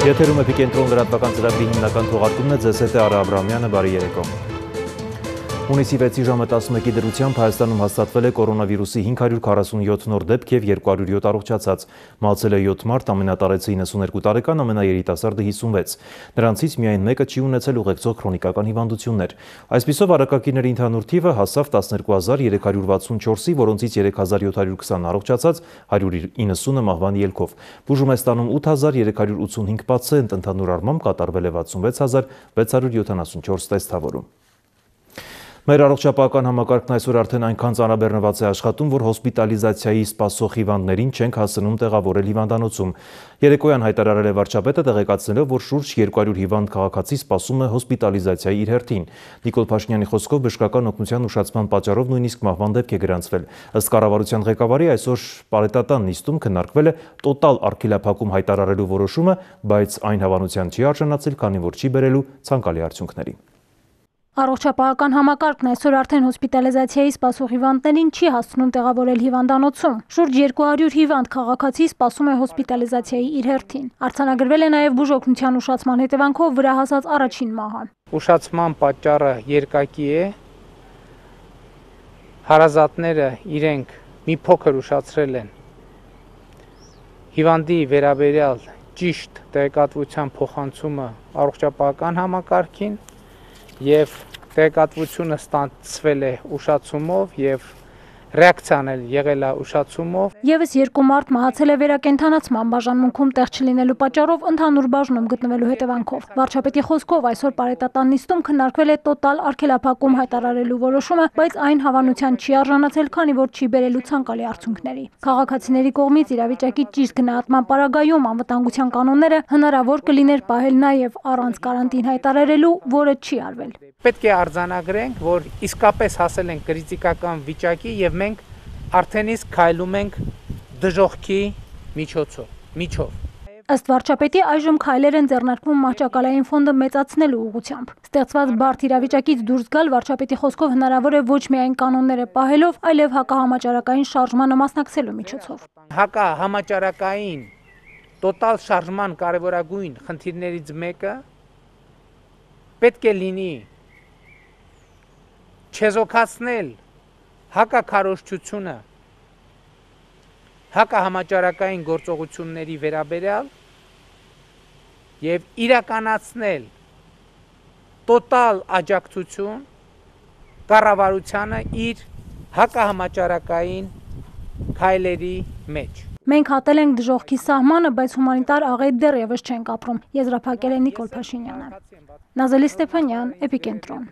Եթերում Էպիկենտրոն լրատվական ծրագրի հիմնական թողարկումն է, ձեզ հետ է Արա Աբրամյանը, բարի երեկո։ Հունիսի 6-ի ժամը 11-ի դրությամբ Հայաստանում հաստատվել է կորոնավիրուսի 547 նոր դեպք և 207 առողջացած։ Մահացել է 7 մարդ, ամենատարեցը 92 տարեկան, ամենաերիտասարդը 56։ Նրանցից միայն մեկը չի ունեցել ուղեկցող քրոնիկական հիվանդություններ։ Այսպիսով առակակիրների ընդհանուր թիվը հասավ 12364-ի, որոնցից 3720 առողջացած, 190-ը մահվան ելքով։ Բուժում է ստանում 8385 պացիենտ, ընդհանուր առմամբ կատարվել է 66674 տեսթավորում։ Մեր առողջապահական համակարգն այսօր արդեն այնքան ծանրաբեռնված է աշխատում, որ հոսպիտալիզացիայի սպասող հիվանդներին չենք հասցնում տեղավորել հիվանդանոցում։ Երեկոյան հայտարարել է վարչապետը, տեղեկացնելով, որ շուրջ 200 հիվանդ քաղաքացի սպասում է հոսպիտալիզացիայի իր հերթին։ Նիկոլ Փաշինյանի խոսքով բժշկական օգնության ուշացման պատճառով նույնիսկ մահվան դեպք է գրանցվել։ Ըստ կառավարության ղեկավարի, այսօր պարետատան նիստում քննարկվել է տոտալ արգելափակում հայտարարելու որոշումը, բայց այն հավանության չի արժանացել, քանի որ չի բերելու ցանկալի արդյունքների։ Առողջապահական համակարգն այսօր արդեն հոսպիտալիզացիայի սպասող հիվանդներին չի հասցնում տեղավորել հիվանդանոցում։ Շուրջ 200 հիվանդ քաղաքացի սպասում է հոսպիտալիզացիայի իր հերթին։ Արձանագրվել է նաև բուժօգնության ուշացման հետևանքով վրա հասած առաջին մահը։ Ուշացման պատճառը երկակի է։ Հարազատները իրենք մի փոքր ուշացրել են հիվանդի վերաբերյալ ճիշտ տեղեկատվության փոխանցումը առողջապահական համակարգին և տեղեկատվությունը ստացվել է ուշացումով և ռեակցիան էլ եղել է ուշացումով։ Եվս 2 մարդ մահացել է վերակենդանացման բաժանմունքում տեղ չլինելու պատճառով ընդհանուր բաժնում գտնվելու հետևանքով։ Վարչապետի խոսքով այսօր պարետատան նիստում քննարկվել է տոտալ արգելափակում հայտարարելու որոշումը, բայց այն հավանության չի արժանացել, քանի որ չի բերելու ցանկալի արդյունքների։ Քաղաքացիների կողմից իրավիճակի ճիշտ գնահատման պարագայում անվտանգության կանոնները հնարավոր կլիներ պահել նաև առանց կարանտին հայտարարելու, որը չի արվել։ Պետք է արձանագրենք, որ իսկապես հասել ենք կրիտիկական վիճակի և մենք արդեն իսկ քայլում ենք դժոխքի միջով։ Ըստ վարչապետի այժմ քայլեր են ձեռնարկվում մահճակալային ֆոնդը մեծացնելու ուղղությամբ։ Ստեղծված բարդ իրավիճակից դուրս գալ վարչապետի խոսքով հնարավոր է ոչ միայն կանոնները պահելով, այլև հակահամաճարակային շարժմանը մասնակցելու միջոցով։ Հակահամաճարակային տոտալ շարժման կարևորագույն խնդիրներից մեկը պետք է լինի չեզոքացնել հակաքարոզչությունը հակահամաճարակային գործողությունների վերաբերյալ և իրականացնել տոտալ աջակցություն կառավարությանը իր հակահամաճարակային քայլերի մեջ։ Մենք հատել ենք դժոխքի սահմանը, բայց հումանիտար աղետ դեռևս չենք ապրում, եզրափակել է Նիկոլ Փաշինյանը։ Նազելի Ստեփանյան, Էպիկենտրոն։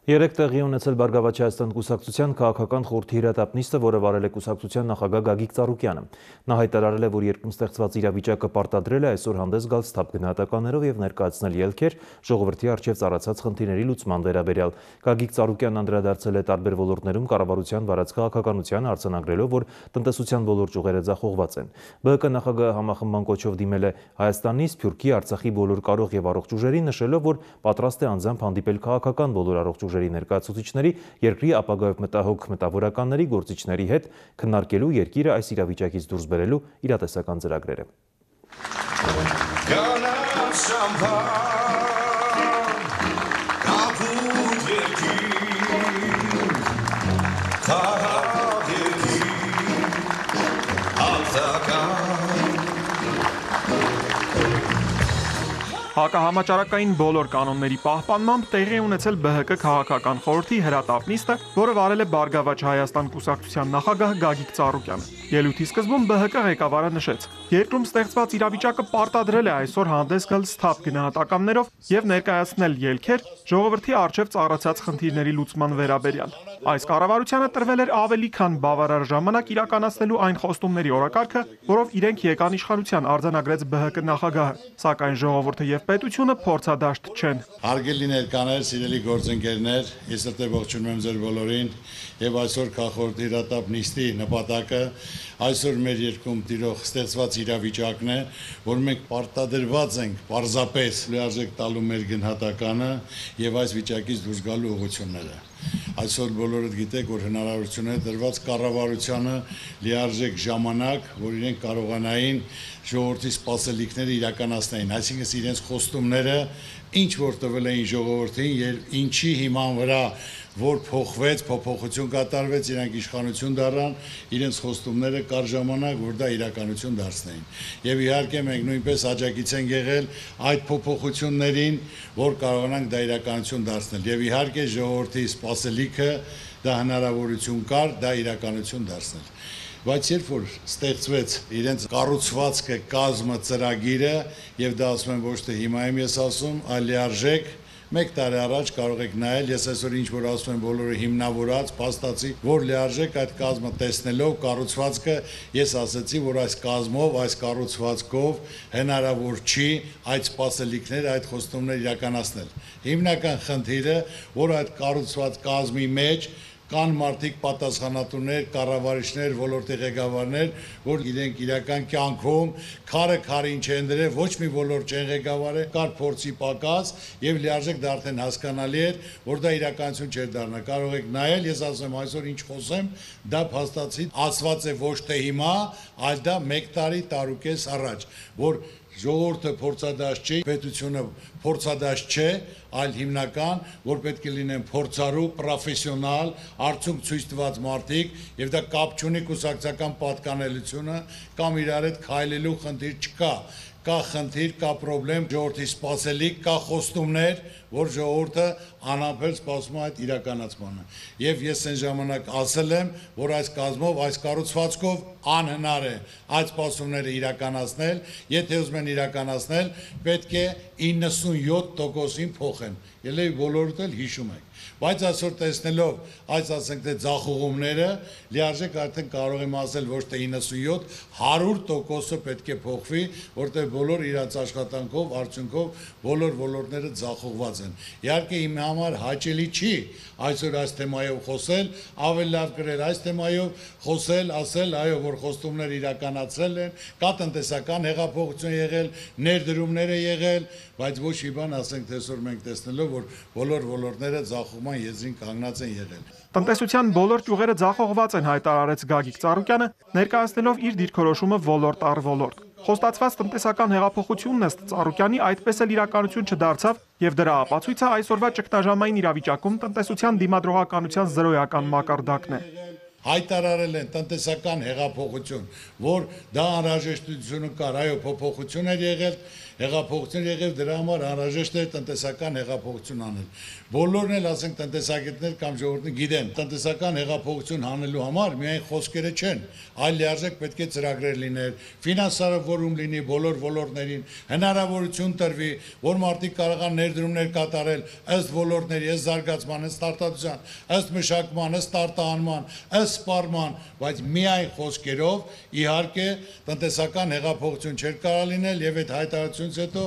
Երեկ տեղի ունեցել Բարգավաճ Հայաստան կուսակցության քաղաքական խորհրդի հրատապ նիստը, որը վարել է կուսակցության նախագահ Գագիկ Ծառուկյանը։ Նա հայտարարել է, որ երկրում ստեղծված իրավիճակը պարտադրել է այսօր հանդես գալ սթափ գնահատականներով և ներկայացնել ելքեր ժողովրդի առջև ծառացած խնդիրների լուծման վերաբերյալ։ Գագիկ Ծառուկյանն անդրադարձել է տարբեր ոլորտներում կառավարության վարած քաղաքականությանը, արձանագրելով, որ տնտեսության բոլոր ճյուղերը ձախողված են։ ԲՀԿ նախագահը համախմբման կոչով դիմել է Հայաստանի, Սփյուռքի, Արցախի բոլոր կարող և առողջ ուժերին, նշելով, որ պատրաստ է անձամբ հանդիպել քաղաքական բոլոր առողջ ուժերի ներկայացուցիչների, երկրի ապագայով մտահոգ մտավորականների, գործիչների հետ քննարկելու երկիրը այս իրավիճակից դուրս բերելու իրատեսական ծրագրերը։ Հակահամաճարակային բոլոր կանոնների պահպանմամբ տեղի ունեցել ԲՀԿ քաղաքական խորհրդի հրատապ նիստը, որը վարել է Բարգավաճ Հայաստան կուսակցության նախագահ Գագիկ Ծառուկյանը։ Ելույթի սկզբում ԲՀԿ ղեկավարը նշեց. երկրում ստեղծված իրավիճակը պարտադրել է այսօր հանդես գալ սթափ գնահատականներով և ներկայացնել ելքեր ժողովրդի առջև ծառացած խնդիրների լուծման վերաբերյալ։ Այս կառավարությանը տրվել էր ավելի քան բավարար ժամանակ իրականացնելու այն խոստումների օրակարգը, որով իրենք եկան իշխանության, արձանագրեց ԲՀԿ նախագահը, սակայն ժողովուրդը և պետությունը փորձադաշտ չեն։ Հարգելի ներկաներ, սիրելի գործընկերներ, ես ողջունում եմ ձեր բոլորին եւ այսօր քաղաքորթի հրատապ նիստի նպատակը այսօր մեր երկրում տիրող ստեղծված իրավիճակն է, որ մենք պարտադրված ենք պարզապես լիարժեք տալու մեր գնահատականը եւ այս վիճակից դուրս գալու ուղղությունները։ Այսօր բոլորդ գիտեք, որ հնարավորություն է տրված կառավարությանը լիարժեք ժամանակ, որ իրենք կարողանային ժողովրդի սպասելիքները իրականացնեին, այսինքն իրենց խոստումները ինչ որ տվել էին ժողովրդին եւ ինչի հիման վրա որ փոխվեց, փոփոխություն կատարվեց, իրանք իշխանություն դառան, իրենց խոստումները կար ժամանակ, որ դա իրականություն դարձնեին։ Եվ իհարկե մենք նույնպես աջակից ենք եղել այդ փոփոխություններին, որ կարողանանք դա իրականություն դարձնել։ Եվ իհարկե ժողովրդի սպասելիքը դա հնարավորություն կար, դա իրականություն դարձնել։ Բայց երբ որ ստեղծվեց իրենց կառուցվածքը, կազմը, ծրագիրը, եւ դա ասում եմ ոչ թե հիմա եմ ես ասում, այլ լիարժեք 1 տարի առաջ կարող եք նայել, ես այսօր ինչ որ ասում եմ բոլորը հիմնավորած, փաստացի, որ լիարժեք այդ կազմը տեսնելով կառուցվածքը, ես ասացի, որ այս կազմով, այս կառուցվածքով հնարավոր չի այդ սպասելիքները, այդ խոստումները իրականացնել։ Հիմնական խնդիրը, որ այդ կառուցված կազմի մեջ կան մարդիկ պատասխանատուներ, կառավարիչներ, ոլորտի ղեկավարներ, որ իրենք իրական կյանքում քարը քարին չեն դրել, ոչ մի ոլորտ չեն ղեկավարել, կար փորձի պակաս եւ լիարժեք դա արդեն հասկանալի էր, որ դա իրականություն չէր դառնա։ Կարող եք նայել, ես ասեմ այսօր ինչ խոսեմ, դա փաստացի ասված է ոչ թե հիմա, այլ դա 1 տարի, տարուկես առաջ, որ ժողովուրդը փորձադաշտ չի, պետությունը փորձադաշտ չէ, այլ հիմնական, որ պետք է լինեն փորձառու, պրոֆեսիոնալ, արդյունք ցույց տված մարդիկ, եւ դա կապ չունի կուսակցական պատկանելությունը կամ իրար հետ քայլելու խնդիր չկա։ Կա խնդիր, կա պրոբլեմ, ժողովրդի սպասելիք, կա խոստումներ, որ ժողովուրդը անապել սպասում է այդ իրականացմանը։ Եվ ես այն ժամանակ ասել եմ, որ այս կազմով, այս կառուցվածքով անհնար է այդ սպասումները իրականացնել, եթե ուզում են իրականացնել, պետք է 97%-ին փոխեն։ Ելեւի բոլորդ էլ հիշում եք։ Բայց այսօր տեսնելով այս ասենք թե ձախողումները, լիարժեք արդեն կարող եմ ասել ոչ թե 97, 100%-ը պետք է փոխվի, որտեղ բոլոր իրաց աշխատանքով, արդյունքով բոլոր ոլորտները ձախողված են։ Իհարկե իմ համար հաճելի չի այսօր այս թեմայով խոսել, ավելի լավ կրել այս թեմայով խոսել, ասել, այո, որ խոստումներ իրականացրել են, կա տնտեսական հեղափոխություն եղել, ներդրումներ է եղել, բայց ոչ մի բան ասենք թե այսօր մենք տեսնելով, որ բոլոր ոլորտները ձախողման եզրին կանգնած են եղել։ Տնտեսության բոլոր ճյուղերը ձախողված են, հայտարարեց Գագիկ Ծառուկյանը, ներկայացնելով իր դիրքորոշումը ոլորտ առ ոլորտ։ Խոստացված տնտեսական հեղափոխությունն ըստ Ծառուկյանի այդպես էլ իրականություն չդարձավ, եւ դրա ապացույցը այսօրվա ճգնաժամային իրավիճակում տնտեսության դիմադրողականության զրոյական մակարդակն է։ Հայտարարել են տնտեսական հեղափոխություն, որ դա անհրաժեշտություն կար, այո, փոփոխություն էր եղել, հեղափոխություն եղել, դրա համար անհրաժեշտ էր տնտեսական հեղափոխություն անել։ Բոլորն էլ ասենք տնտեսագետներ կամ ժողովուրդը գիտեն, տնտեսական հեղափոխություն անելու համար միայն խոսքերը չեն, այլ լիարժեք պետք է ծրագրեր լիներ, ֆինանսավորում լինի բոլոր ոլորտներին, հնարավորություն տրվի, որ մարդիկ կարողան ներդրումներ կատարել ըստ ոլորտների, ըստ զարգացման, ըստ արտադրության, ըստ մշակման, ըստ արտահանման, ըստ սպառման, բայց միայն խոսքերով իհարկե տնտեսական հեղափոխություն չէր կարող լինել եւ այդ հայտարարությունից հետո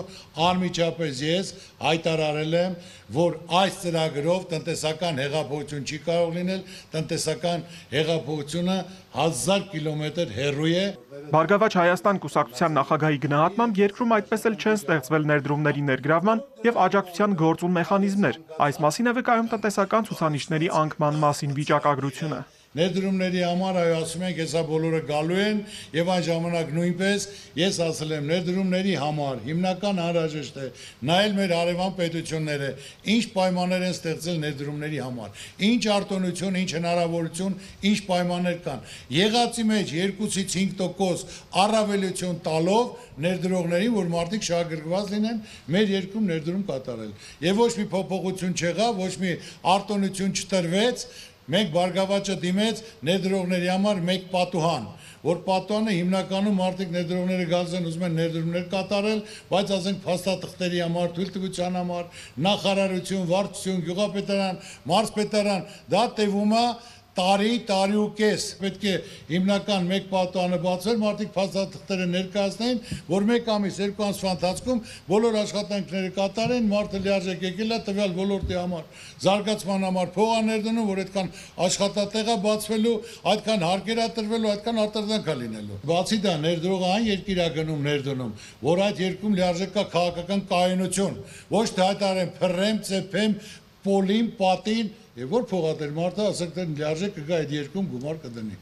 անմիջապես ես հայտարարել եմ, որ այս ծրագրով տնտեսական հեղափոխություն չի կարող լինել, տնտեսական հեղափոխությունը 1000 կիլոմետր հեռու է։ Բարգավաճ Հայաստան կուսակցության նախագահի գնահատմամբ երկրում այդպես էլ չեն ստեղծվել ներդրումների ներգրավման եւ աջակցության գործուն մեխանիզմներ։ Այս մասին է վկայում տնտեսական ցուցանիշների անկման մասին վիճակագրությունը։ Ներդրումների համար այո ասում ենք, հեսա բոլորը գալու են եւ այն ժամանակ նույնպես ես ասել եմ ներդրումների համար հիմնական անհրաժեշտ է նայել մեր հարևան պետությունները, ինչ պայմաններ են ստեղծել ներդրումների համար, ինչ արտոնություն, ինչ հնարավորություն, ինչ պայմաններ կան։ Եղածի մեջ 2-ից 5% առավելություն տալով ներդրողներին, որ մարդիկ շահագրգռված լինեն մեր երկրում ներդրում կատարել։ Եվ ոչ մի փոփոխություն չեղավ, ոչ մի արտոնություն չտրվեց։ Մենք Բարգավաճը դիմեց ներդրողների համար մեկ պատուհան, որ պատուհանը հիմնականում մարդիկ ներդրողները գալիս են ուզում են ներդրումներ կատարել, բայց ասենք փաստաթղթերի համար, թույլտվության համար, նախարարություն, վարչություն, գյուղապետարան, մարզպետարան, դա տևում է տարի ու կես պետք է հիմնական մեկ պատանը բացվեր, մարդիկ փաստաթղթերը ներկայացնեն, որ մեկ ամիս, 2 ամսվա ընթացքում բոլոր աշխատանքները կատարեն, մարդը լիարժեք եկել է տվյալ ոլորտի համար, զարգացման համար փող է ներդնում, որ այդքան աշխատատեղ է բացվելու, այդքան հարկեր է տրվելու, այդքան արտադրանք է լինելու։ Բացի դա ներդրողը այն երկիր է գնում ներդնում, որ այդ երկրում լիարժեք կա քաղաքական կայունություն, ոչ թե հայտարարեն փռեմ, ծեփեմ, պոլին, պատին, եւ որ փողատեր մարդը ասեք թե լիարժեք կգա այդ երկրում գումար կդնի։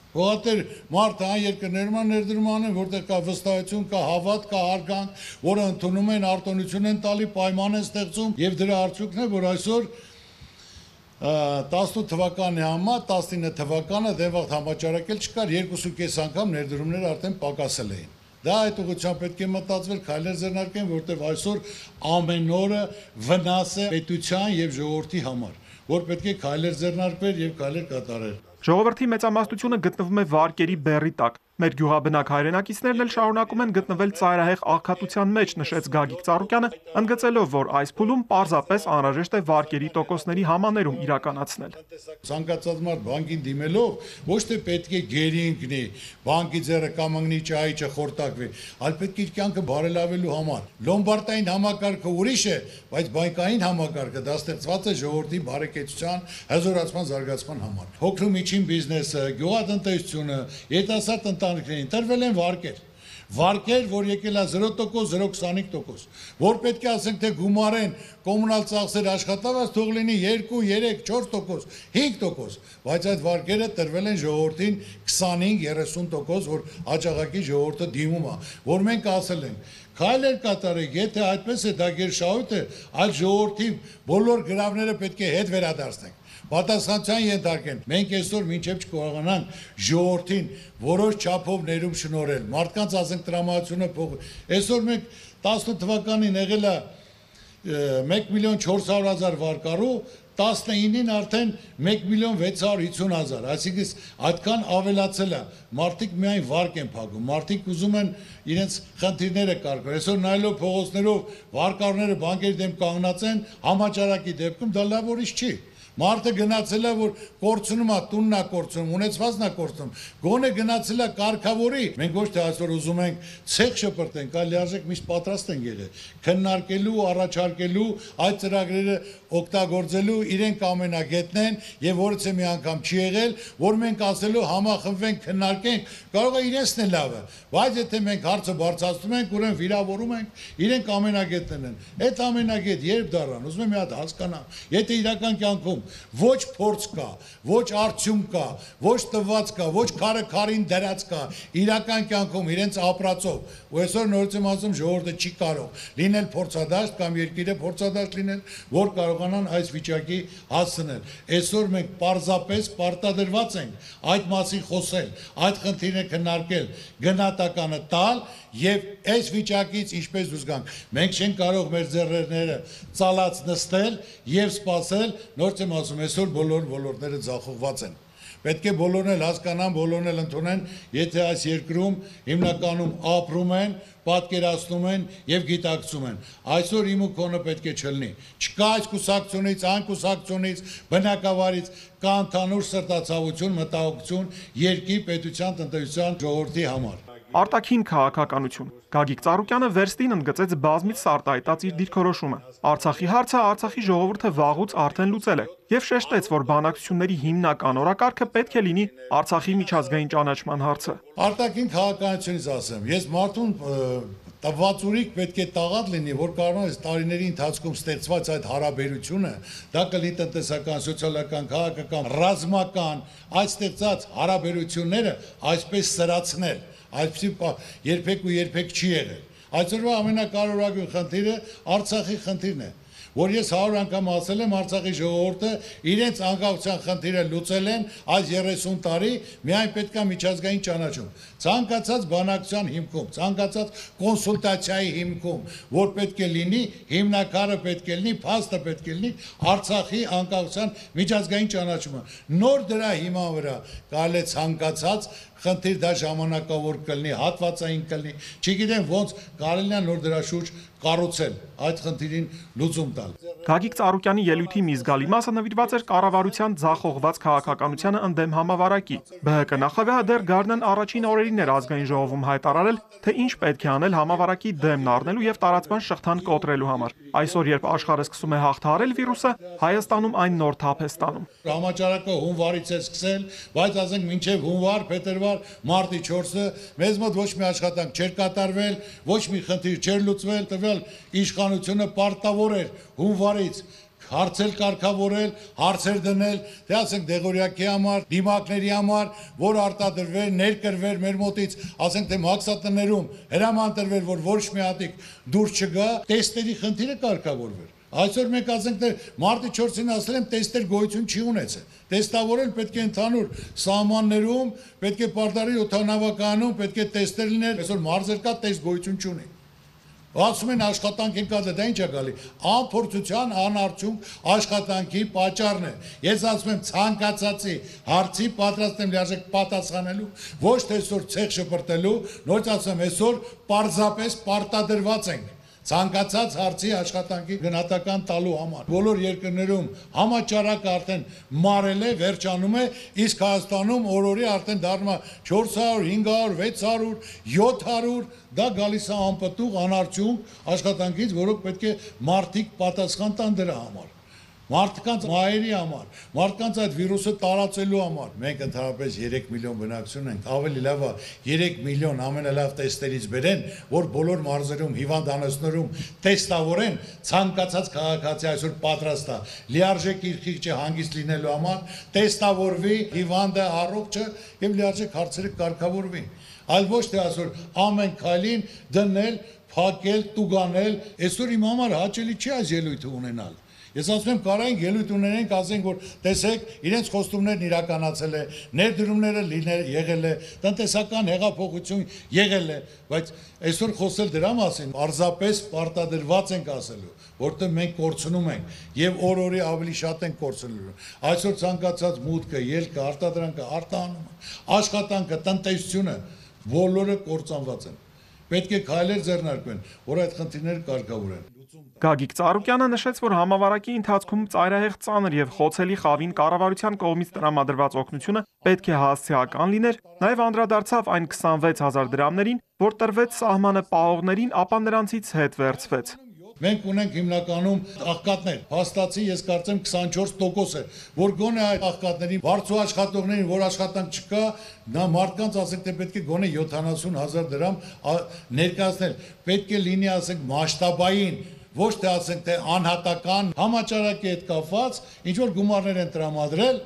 Փողատեր մարդը այն երկրներում ներդրում անեն, որտեղ կա վստահություն, կա հավատ, կա հարգանք, որը ընդունում են, արտոնություն են տալի, պայման են ստեղծում եւ դրա արդյունքն է, որ այսօր 18 թվականի համար 19 թվականը դեպի համաճարակել չկար 2.5 անգամ ներդրումները արդեն պակասել էին։ Դա այդ ուղղությամբ պետք է մտածվել, քայլեր ձեռնարկեն, որտեղ այսօր ամեն օրը վնաս է պետության եւ ժողովրդի համար, որ պետք է քայլեր ձեռնարկվեր եւ քայլեր կատարել։ Ժողովրդի մեծամասնությունը գտնվում է վարկերի բեռի տակ։ Մեր գյուղաբնակ հայրենակիցներն էլ շարունակում են գտնվել ծայրահեղ աղքատության մեջ, նշեց Գագիկ Ծառուկյանը, ընդգծելով, որ այս փուլում պարզապես անհրաժեշտ է վարկերի տոկոսների համաներում իրականացնել։ Ցանկացած մարդ բանկին դիմելով ոչ թե պետք է գերի ընկնի, բանկի ձեռը կամանգնի ճայիճը խորտակվի, այլ պետք է իր կյանքը բարելավելու համար։ Լոմբարդային համակարգը ուրիշ է, բայց բանկային համակարգը դա ստեղծված է ժողովրդի բարեկեցության, հզորացման, զարգացման համար։ Փոքր ու միջին բիզնեսը, գյուղատնտեսությունը, երիտասարդ ընտանիքներին տրվել են վարկեր, որ եկել է 0%, 0.25%, որ պետք է ասենք թե գումարեն կոմունալ ծախսեր աշխատավարձ թող լինի 2, 3, 4%, 5%, բայց այդ վարկերը տրվել են ժողովրդին 25-30%, որ աջակցի ժողովուրդը դիմում է, որ մենք ասել ենք քայլեր կատարեք, եթե այդպես է դա գերշահույթ է, այլ ժողովրդի բոլոր գրավները պետք է հետ վերադարձնենք։ Պատասխանատվության ենթարկեն։ Մենք այսօր մինչև չկարողանանք ժողովրդին որոշ չափով ներում շնորհել։ Մարդկանց ասենք տրամադրությունը փող։ Այսօր մենք 18 թվականին եղել է 1.400.000 վարկառու, 19-ին արդեն 1.650.000, այսինքն այդքան ավելացել է։ Մարդիկ միայն վարկ են փակում, մարդիկ ուզում են իրենց խնդիրները կարգել։ Այսօր նայելով փողոցներով վարկառները բանկերի դեմ կանգնած են, համաճարակի դեպքում դա լավ ուրիշ չի։ Մարդը գնացել է, որ կորցնում է, տունն է կորցնում, ունեցվածն է կորցնում, գոնե գնացել է կարգավորի։ Մենք ոչ թե այսօր ուզում ենք ցեխ շպրտենք, այլ լիարժեք միշտ պատրաստ ենք եղել քննարկելու, առաջարկելու, այդ ծրագրերը օգտագործելու, իրենք ամենագետն են եւ որից է մի անգամ չի եղել, որ մենք ասելու համախմբվենք, քննարկենք, կարող է իրենցն է լավը, բայց եթե մենք հարցը բարձրացնում ենք, ուրեմն վիրավորում ենք, իրենք ամենագետն են։ Այդ ամենագետ երբ դառան, ուզում եմ մի հատ հասկանամ, եթե իրական կյանքում ոչ փորձ կա, ոչ արդյունք կա, ոչ տված կա, ոչ քարը քարին դրած կա, իրական կյանքում իրենց ապրածով, ու այսօր նորից եմ ասում ժողովուրդը չի կարող լինել փորձադաշտ կամ երկիրը փորձադաշտ լինել, որ կարողանան այս վիճակի հասցնել։ Այսօր մենք պարզապես պարտադրված ենք այդ մասին խոսել, այդ խնդիրը քննարկել, գնահատականը տալ եւ այս վիճակից ինչպես դուրս գանք։ Մենք չենք կարող մեր ձեռները ծալած նստել եւ սпасել, նորից եմ ասում, այսօր բոլոր ոլորտները ձախողված են։ Պետք է բոլորն էլ հասկանան, բոլորն էլ ընդունեն, եթե այս երկրում հիմնականում ապրում են, պատկերացնում են եւ գիտակցում են։ Այսօր իմ ու քոնը պետք է չլինի։ Չկա այս կուսակցությունից, այն կուսակցությունից, բնակավարից, կա ընդհանուր սրտացավություն, մտահոգություն երկրի, պետության, տնտեսության, ժողովրդի համար։ Արտաքին քաղաքականություն։ Գագիկ Ծառուկյանը վերստին ընդգծեց բազմից արտահայտած իր դիրքորոշումը։ Արցախի հարցը Արցախի ժողովուրդը վաղուց արդեն լուծել է եւ շեշտեց, որ բանակցությունների հիմնական օրակարգը պետք է լինի Արցախի միջազգային ճանաչման հարցը։ Արտաքին քաղաքականությունից ասեմ, ես մարդուն տված ուրիկ պետք է տաղատ լինի, որ կարող է տարիների ընթացքում ստեղծված այդ հարաբերությունը, դա կլինի տնտեսական, սոցիալական, քաղաքական, ռազմական, այդ ստեղծած հարաբերությունները այսպես սրացնել, այսպեսի երբեք չի եղել։ Այսօրվա ամենակարևորագույն խնդիրը Արցախի խնդիրն է, որ ես 100 անգամ ասել եմ, Արցախի ժողովուրդը իրենց անկախության խնդիրը լուծել են այս 30 տարի, միայն պետք է միջազգային ճանաչում։ Ցանկացած բանակցության հիմքում, ցանկացած կոնսուլտացիայի հիմքում, որ պետք է լինի, հիմնակարը պետք է լինի, փաստը պետք է լինի Արցախի անկախության միջազգային ճանաչումը։ Նոր դրա հիման վրա կարելի է ցանկացած խնդիր դա ժամանակավոր կլինի, հատվածային կլինի, չգիտեմ ոնց կարելի է նոր դրա շուրջ կառուցել, այդ խնդիրին լուծում տալ։ Գագիկ Ծառուկյանի ելույթի մի զգալի մասը նվիրված էր կառավարության ձախողված քաղաքականությանը ընդդեմ համավարակի։ ԲՀԿ նախագահը դեռ Գարնան առաջին օրերին էր ազգային ժողովում հայտարարել, թե ինչ պետք է անել համավարակի դեմն առնելու եւ տարածման շղթան կոտրելու համար։ Այսօր, երբ աշխարհը սկսում է հաղթահարել վիրուսը, Հայաստանում այն նոր թափ է ստանում։ Համաճարակը հունվարից է սկսել, բայց ասենք մինչև հունվար, փետրվար, մարտի 4-ը մեզ մոտ ոչ մի աշխատանք չէր կատարվել, ոչ մի խնդիր չէր լուծվել, տվյալ իշխանությունը պարտավոր էր հունվարից հարցեր կարգավորել, հարցեր դնել, թե ասենք դեղորյակի համար, դիմակների համար, որ արտադրվեր, ներկրվեր մեր մոտից, ասենք թե մաքսատներում հրաման տրվեր, որ ոչ մի հատիկ դուրս չգա, տեստերի խնդիրը կարգավորվեր։ Այսօր մենք ասենք թե մարտի 4-ին ասել եմ տեստեր գոյություն չի ունեցել։ Տեստավորել պետք է ընդհանուր սահմաններում, պետք է պարտարի օդանավականում, պետք է տեստեր լինել, այսօր մարզեր կա, տեստ գոյություն չունի։ Ասում են աշխատանք են կազմել, դա ինչ է գալի։ Անփորձության անարդյունք աշխատանքի պատճառն է։ Ես ասում եմ ցանկացածի հարցի պատրաստ եմ լիարժեք պատասխանելու, ոչ թե այսօր ցեղ շպրտելու, նորից ասում եմ այսօր պարզապես պարտադրված ենք ցանկացած հարցի աշխատանքի գնահատական տալու համար։ Բոլոր երկրներում համաճարակը արդեն մարել է, վերջանում է, իսկ Հայաստանում օրորի արդեն դառնում է 400, 500, 600, 700, դա գալիս է անպտուղ, անարդյունք աշխատանքից, որոնք պետք է մարդիկ պատասխան տան դրա համար։ Մարդկանց մայրի համար, մարդկանց այդ վիրուսը տարածելու համար։ Մենք ընդհանրապես 3 միլիոն բնակություն ենք, ավելի լավ է 3 միլիոն ամենալավ տեստերից բերեն, որ բոլոր մարզերում, հիվանդանոցներում տեստավորեն, ցանկացած քաղաքացի այսօր պատրաստ է լիարժեք իր խիղճը հանգիստ լինելու համար, տեստավորվի, հիվանդը, առողջը եւ լիարժեք հարցերը կարգավորվի։ Այլ ոչ թե այսօր ամեն քայլին դնել, փակել, տուգանել, այսօր իմ համար հաճելի չի այս ելույթը ունենալ։ Ես ասում եմ կարային ելույթ ունենենք, ասենք որ տեսեք, իրենց խոստումներն իրականացել է, ներդրումները եղել է, տնտեսական հեղափոխություն եղել է, բայց այսօր խոսել դրա մասին, պարզապես պարտադրված ենք ասելու, որտեղ մենք կորցնում ենք եւ օրորի ավելի շատ ենք կորցնելու։ Այսօր ցանկացած մուտքը, ելքը, արտադրանքը, արտահանումը, աշխատանքը, տնտեսությունը բոլորը կործանված են։ Պետք է քայլեր ձեռնարկվեն, որ այդ խնդիրները կարգավորեն։ Գագիկ Ծառուկյանը նշեց, որ համավարակի ընթացքում ծայրահեղ ծանր եւ խոցելի խավին կառավարության կողմից տրամադրված օգնությունը պետք է հասցեական լիներ, նաեւ անդրադարձավ այն 26,000 դրամներին, որ տրվեց սահմանը պահողներին, ապա նրանցից հետ վերցվեց։ Մենք ունենք հիմնականում աղքատներ, հաստատի ես կարծեմ 24% է, որ գոնե այդ աղքատներին, բարձր աշխատողներին, որ աշխատանք չկա, նա մարդկանց ասենք թե պետք է գոնե 70,000 դրամ ներկայացնել, պետք է լինի ասենք մասշտաբային, ոչ թե ասենք թե անհատական համաճարակի հետ կապված, ինչ որ գումարներ են տրամադրել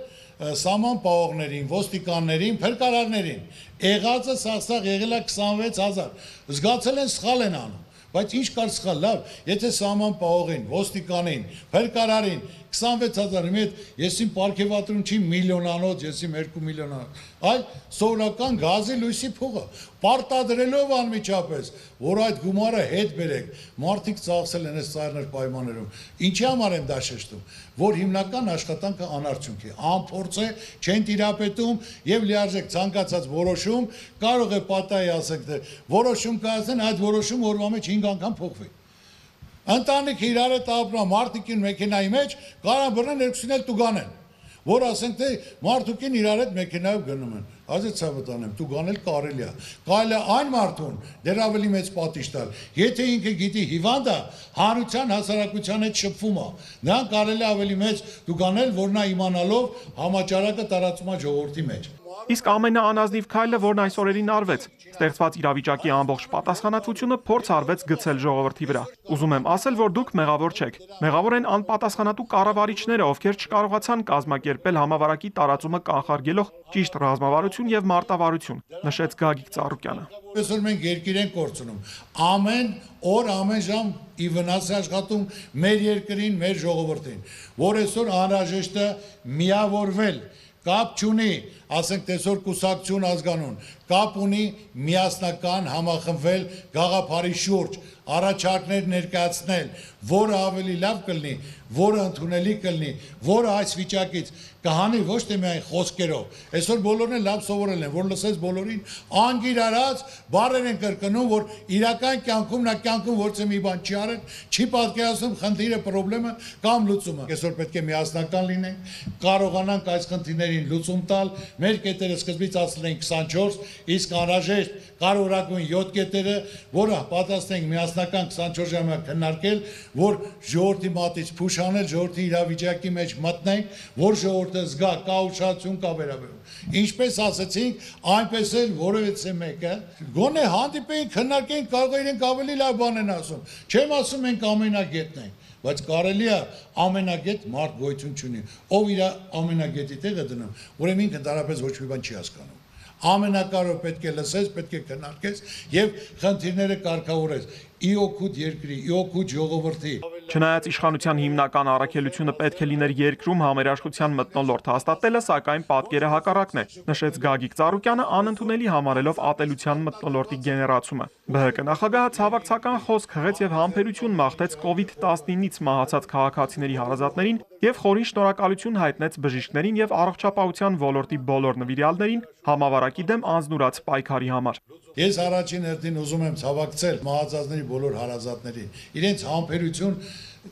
սահման պահողներին, ոստիկաններին, փրկարարներին։ Եղածը սաղ եղել է 26,000, զգացել են սխալ են անում։ Բայց ինչ կար սխալ, լավ, եթե սահման պահողին, ոստիկանին, փրկարարին 26,000-ի հետ ես իմ պարգևատրում չի միլիոնանոց, ես իմ 2 միլիոնանոց, այլ սովորական գազի լույսի փողը, պարտադրելով անմիջապես, որ այդ գումարը հետ բերեք, մարդիկ ծախսել են այս ծայրներ պայմաններում, ինչի համար եմ դա շեշտում, որ հիմնական աշխատանքը անարդյունք է, անփորձ է, չեն տիրապետում եւ լիարժեք ցանկացած որոշում կարող է պատահի ասենք թե որոշում կայացնեն, այդ որոշումը օրվա մեջ 5 անգամ փոխվի։ Ընտանիքը իրար հետ ապրում, մարդիկին մեքենայի մեջ կարան բռնեն երկուսին էլ տուգանեն, որ ասենք թե մարդուկին իրար հետ մեքենայով գնում են, ազե ցավտանեմ, տուգանել կարելի է, կարելի է այն մարդուն դեռ ավելի մեծ պատիժ տալ, եթե ինքը գիտի հիվանդը հանրության հասարակության հետ շփվում է, նրան կարելի է ավելի մեծ տուգանել, որ նա իմանալով համաճարակը տարածում է ժողովրդի մեջ։ Իսկ ամենաանազնիվ քայլը, որն այս օրերին արվեց, ստեղծված իրավիճակի ամբողջ պատասխանատվությունը փորձ արվեց գցել ժողովրդի վրա։ Ուզում եմ ասել, որ դուք մեղավոր չեք։ Մեղավոր են անպատասխանատու կառավարիչները, ովքեր չկարողացան կազմակերպել համավարակի տարածումը կանխարգելող ճիշտ ռազմավարություն եւ մարտավարություն, նշեց Գագիկ Ծառուկյանը։ Այսօր մենք երկիր ենք կորցնում։ Ամեն օր, ամեն ժամ ի վնաս է աշխատում մեր երկրին, մեր ժողովրդին, որ այսօր անհրաժեշտ է միավորվել, կապ չունի, ասենք տեսօր կուսակցություն ազգանուն, կապ ունի միասնական համախմբվել գաղափարի շուրջ, առաջարկներ ներկայացնել, որը ավելի լավ կլինի, որը ընդունելի կլինի, որը այս վիճակից կհանի ոչ թե միայն խոսքերով։ Այսօր բոլորն էլ լավ սովորել են, որ լսես բոլորին անգիր արած բառեր են կրկնում, որ իրական կյանքում նա կյանքում որցե մի բան չի արել, չի պատկերացնում խնդիրը, խնդրումը կամ լուծումը։ Այսօր պետք է միասնական լինենք, կարողանանք այս խնդիրներին լուծում տալ։ Մեր կետերը սկզբից ասել են 24, իսկ անհրաժեշտ կարողրակուն 7 կետերը, որը պատրաստ ենք միասնական 24 ժամանակ քննարկել, որ ժողովրդի մատից փուշ անել, ժողովրդի իրավիճակի մեջ մտնենք, որ ժողովուրդը զգա կա ուշադրություն կա վերաբերում։ Ինչպես ասացինք, այնպես էլ որևէ մեկը գոնե հանդիպեին, քննարկեին, կարող իրենք ավելի լավ բան են ասում։ Չեմ ասում մենք ամենագետն ենք, բայց կարելի է ամենագետ մարդ գոյություն չունի, ով իր ամենագետի տեղը դնում, ուրեմն ինքը ընդհանրապես ոչ մի բան չի հասկանում։ Ամենակարևորը պետք է լսես, պետք է քննարկես եւ խնդիրները կարգավորես։ Իօգուտ երկրի, իօգուտ ժողովրդի։ Չնայած իշխանության հիմնական առաքելությունը պետք է լիներ երկրում համերաշխության մթնոլորտ հաստատելը, սակայն պատկերը հակառակն է, նշեց Գագիկ Ծառուկյանը, անընդունելի համարելով ատելության մթնոլորտի գեներացումը։ ԲՀԿ նախագահը ցավակցական խոսք հղեց եւ համբերություն մաղթեց COVID-19-ից մահացած քաղաքացիների հարազատներին եւ խորին շնորհակալություն հայտնեց բժիշկներին եւ առողջապահության ոլորտի բոլոր նվիրյալներին համավարակի դեմ անձնուրաց պայքարի համար։ Ես առաջին հերթին ուզում եմ ցավակցել մահացածների բոլոր հարազատներին, իրենց համբերություն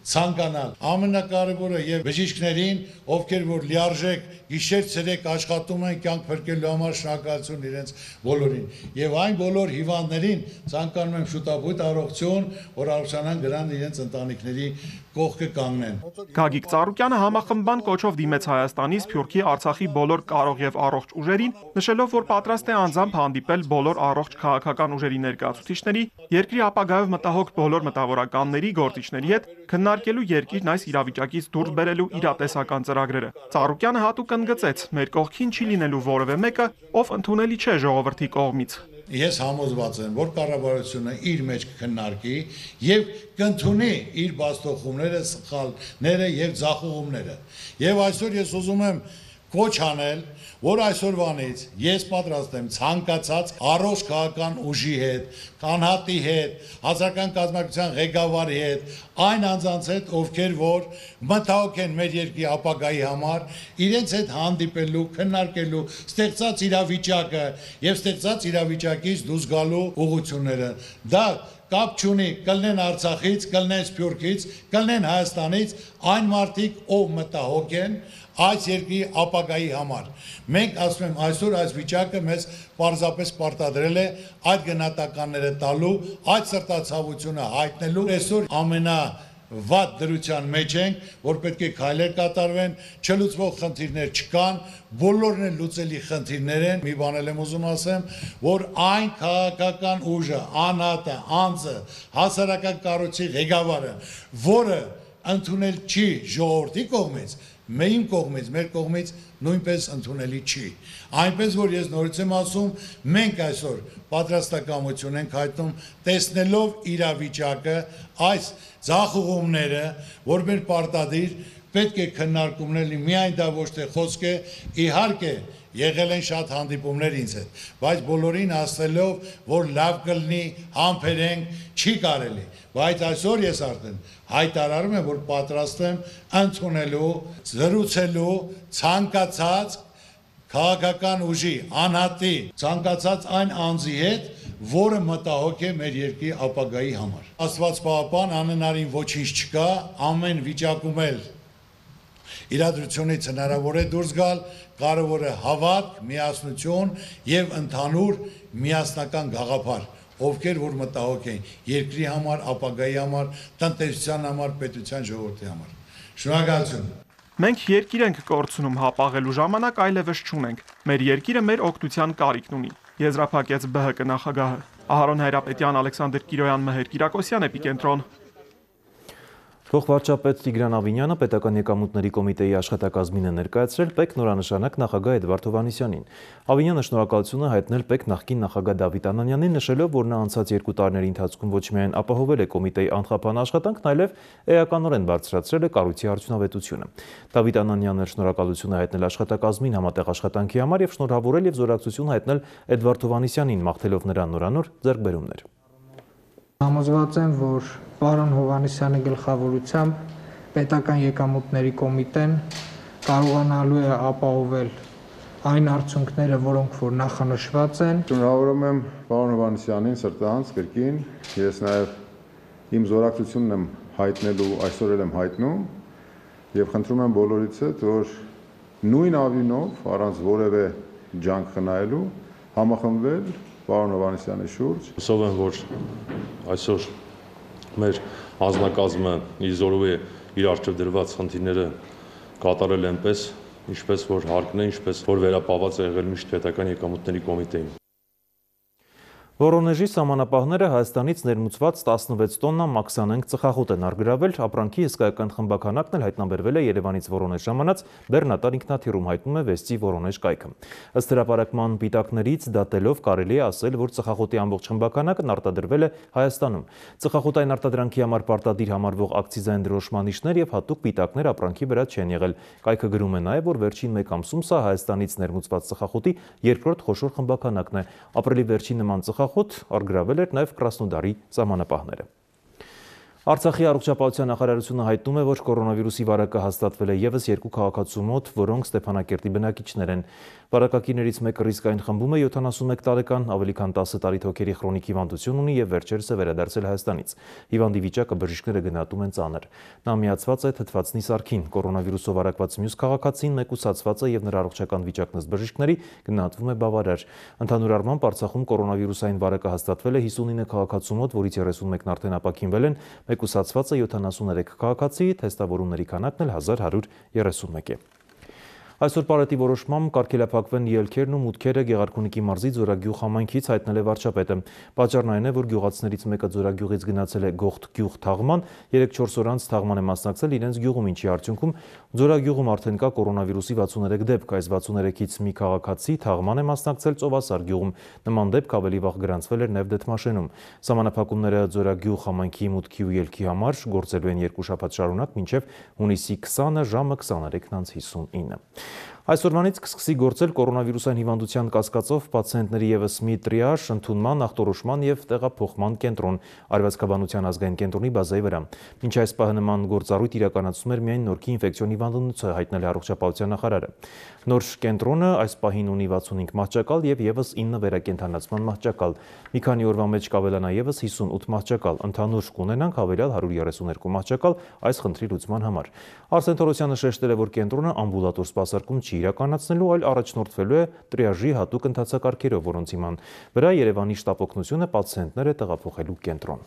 ցանկանալ։ Ամենակարևորը եւ բժիշկներին, ովքեր որ լիարժեք գիշեր ցերեկ աշխատում են կյանք փրկելու համար, շնորհակալություն իրենց բոլորին։ Եվ այն բոլոր հիվանդներին ցանկանում եմ շուտապույտ առողջություն, որ արժանան գնան իրենց ընտանիքների կողքը կանգնեն։ Գագիկ Ծառուկյանը համախմբան կոչով դիմեց Հայաստանի, Սփյուռքի, Արցախի բոլոր կարող եւ առողջ ուժերին, նշելով, որ պատրաստ է անձամբ հանդիպել բոլոր առողջ քաղաքական ուժերի ներկայացուցիչների, երկրի ապագայով մտահոգ բոլոր մտավորականների, գործիչների հետ քննարկելու երկիրն այս իրավիճակից դուրս բերելու իրատեսական ծրագրերը։ Ծառուկյանը հատուկ ընդգծեց. մեր կողքին չի լինելու որևէ մեկը, ով ընդունելի չէ ժողովրդի կողմից։ Ես համոզված եմ, որ կառավարությունը իր մեջ կքննարկի եւ կընդունի իր բաստոխումները, սխալները եւ ձախողումները։ Եվ այսօր ես ուզում եմ կոչ անել, որ այսօրվանից ես պատրաստ եմ ցանկացած առողջ քաղաքական ուժի հետ, կանհատի հետ, հասարակական կազմակերպության ղեկավարի հետ, այն անձանց հետ, ովքեր որ մտահոգ են մեր երկրի ապագայի համար, իրենց հետ հանդիպելու, քննարկելու, ստեղծած իրավիճակը եւ ստեղծած իրավիճակից դուրս գալու ուղղությունները։ Դա կապ չունի, կլնեն Արցախից, կլնեն Սփյուռքից, կլնեն Հայաստանից, այն մարդիկ, ով մտահոգ են այս երկրի ապագայի համար։ Մենք ասում եմ, այսօր այս վիճակը մեզ պարզապես պարտադրել է այդ գնահատականները տալու, այդ սրտացավությունը հայտնելու։ Այսօր ամենավատ դրության մեջ ենք, որ պետք է քայլեր կատարվեն, չլուծվող խնդիրներ չկան, բոլորն են լուծելի խնդիրներ են։ Մի բան եմ ուզում ասեմ, որ այն քաղաքական ուժը, անհատը, անձը, հասարակական կառույցի ղեկավարը, որը ընդունել չի ժողովրդի կողմից, Իմ կողմից, մեր կողմից նույնպես ընդունելի չի։ Այնպես որ ես նորից եմ ասում, մենք այսօր պատրաստակամություն ենք հայտնում տեսնելով իրավիճակը, այս ձախողումները, որ մեր պարտադիր պետք է քննարկումներ լինի, միայն դա ոչ թե խոսք է, իհարկե եղել են շատ հանդիպումներ ինձ հետ, բայց բոլորին ասելով, որ լավ կլինի, համբերենք, չի կարելի, բայց այսօր ես արդեն հայտարարում եմ, որ պատրաստ եմ ընդունելու, զրուցելու, ցանկացած քաղաքական ուժի, անհատի, ցանկացած այն անձի հետ, որը մտահոգ է մեր երկրի ապագայի համար։ Աստված պահապան, անհնարին ոչինչ չկա, ամեն վիճակում էլ իրադրությունից հնարավոր է դուրս գալ, կարևոր է հավատք, միասնություն եւ ընդհանուր միասնական գաղափար, ովքեր որ մտահոգ են երկրի համար, ապագայի համար, տնտեսության համար, պետության ժողովրդի համար։ Շնորհակալություն։ Մենք երկիր ենք կորցնում, հապաղելու ժամանակ այլևս չունենք։ Մեր երկիրը մեր օգնության կարիքն ունի։ Եզրափակեց ԲՀԿ նախագահը։ Ահարոն Հայրապետյան, Ալեքսանդր Կիրոյան, Մհեր Կիրակոսյան, Էպիկենտրոն։ Փոխվարչապետ Տիգրան Ավինյանը պետական եկամուտների կոմիտեի աշխատակազմին է ներկայացրել ՊԵԿ նորանշանակ նախագահ Էդվարդ Հովհաննիսյանին։ Ավինյանը շնորհակալություն է հայտնել ՊԵԿ նախկին նախագահ Դավիթ Անանյանին, նշելով, որ նա անցած 2 տարիների ընթացքում ոչ միայն ապահովել է կոմիտեի անխափան աշխատանքն, այլև էականորեն բարձրացրել է կառույցի արդյունավետությունը։ Դավիթ Անանյանն շնորհակալություն է հայտնել աշխատակազմին համատեղ աշխատանքի համար եւ շնորհավորել եւ զորակցություն հայտնել Էդվարդ Հովհաննիսյանին, մաղթելով նրան նորանոր ձեռքբերումներ։ Համոզված եմ, որ պարոն Հովհաննիսյանի գլխավորությամբ պետական եկամուտների կոմիտեն կարողանալու է ապահովել այն արդյունքները, որոնք որ նախանշված են։ Շնորհավորում եմ պարոն Հովհաննիսյանին սրտանց կրկին, ես նաև իմ զորակցությունն եմ հայտնելու, այսօր էլ եմ հայտնում եւ խնդրում եմ բոլորիցդ, որ նույն ավինով առանց որևէ ջանք խնայելու համախմբվել պարոն Հովհաննիսյանի շուրջ։ Հուսով եմ, որ այսօր մեր անձնակազմը իզորու է իր առջև դրված խնդիրները կատարել այնպես, ինչպես որ հարկն է, ինչպես որ վերապահված է եղել միշտ պետական եկամուտների կոմիտեին։ Վորոնեժի սահմանապահները Հայաստանից ներմուծված 16 տոննա մաքսանենգ ծխախոտ են արգրավել, ապրանքի հսկայական խմբականակն էլ հայտնաբերվել է Երևանից Վորոնեժ ժամանած բեռնատար ինքնաթիռում, հայտնում է Վեստի Վորոնեժ կայքը։ Ըստ հրապարակման պիտակներից դատելով կարելի է ասել, որ ծխախոտի ամբողջ խմբականակն արտադրվել է Հայաստանում։ Ծխախոտային արտադրանքի համար պարտադիր համարվող ակցիզային դրոշման նիշներ եւ հատուկ պիտակներ ապրանքի վրա չեն եղել։ Կայքը գրում է նաեւ, որ վերջին մեկ ամսում սա Հայաստանից ներմուծված ծխախոտի երկրորդ խոշոր խմբականակն է։ Ապրիլի վերջին նման ծխախոտ արգրավել էր նաև Կրասնոդարի սահմանապահները։ Արցախի առողջապահության նախարարությունը հայտնում է, որ կորոնավիրուսի վարակը հաստատվել է ևս 2 քաղաքացու մոտ, որոնք Ստեփանակերտի բնակիչներ են։ Վարակակիներից մեկը ռիսկային խմբում է 71 տարեկան, ավելի քան 10 տարի թոքերի քրոնիկ հիվանդություն ունի եւ վերջերս է վերադարձել Հայաստանից։ Հիվանդի վիճակը բժիշկները գնահատում են ծանր։ Նա միացված է թթվածնի սարքին։ Կորոնավիրուսով վարակված մյուս քաղաքացին մեկուսացված է եւ նրա առողջական վիճակն ըստ բժիշկների գնահատվում է բավարար։ Ընդհանուր առմամբ Արցախում կորոնավիրուսային վարակը հաստատվել է 59 քաղաքացու մոտ, որից 31-ն արդեն ապաքինվել են, մեկուսացված է 73 քաղաքացի, թեստավորումների քանակն էլ 1131 է։ Այսօր պարետի որոշմամբ կարգելափակվեն ելքերն ու մուտքերը Գեղարքունիքի մարզի Ձորագյուղ համայնքից, հայտնել է վարչապետը։ Պատճառն այն է, որ գյուղացիներից մեկը Ձորագյուղից գնացել է Գողթ գյուղ թաղման, 3-4 օր անց թաղման է մասնակցել իրենց գյուղում, ինչի արդյունքում Ձորագյուղում արդեն կա կորոնավիրուսի 63 դեպք, այս 63-ից մի քաղաքացի թաղման է մասնակցել Ծովասար գյուղում։ Նման դեպք ավելի վաղ գրանցվել էր նաև Դդմաշենում։ Սահմանափակումները Ձորագյուղ համայնքի մուտքի ու ելքի համար գործելու են 2 շաբաթ շարունակ մինչև հունիսի 20-ը ժամը 23:59։ Այսօրվանից կսկսի գործել կորոնավիրուսային հիվանդության կասկածով պացիենտների ևս մի տրիաժ, ընդունման, ախտորոշման եւ տեղափոխման կենտրոն Արևածքաբանության ազգային կենտրոնի բազայի վրա։ Մինչ այս պահը նման գործառույթ իրականացնում էր միայն Նորքի ինֆեկցիոն հիվանդանոցը, հայտնել է առողջապահության նախարարը։ Նոր կենտրոնը այս պահին ունի 65 մահճակալ եւ ևս 9 վերակենդանացման մահճակալ։ Մի քանի օրվա մեջ կավելանա ևս 58 մահճակալ, ընդհանուր կունենանք հավելյալ 132 մահճակալ այս խնդրի լուծման համար։ Արսեն Թորոսյանը շեշտել է, որ կենտրոնը ամբուլատոր սպասարկում չի իրականացնելու, այլ առաջնորդվելու է տրիաժի հատուկ ընթացակարգերով, որոնց հիման վրա Երևանի շտապօգնությունը պացիենտները տեղափոխելու կենտրոն։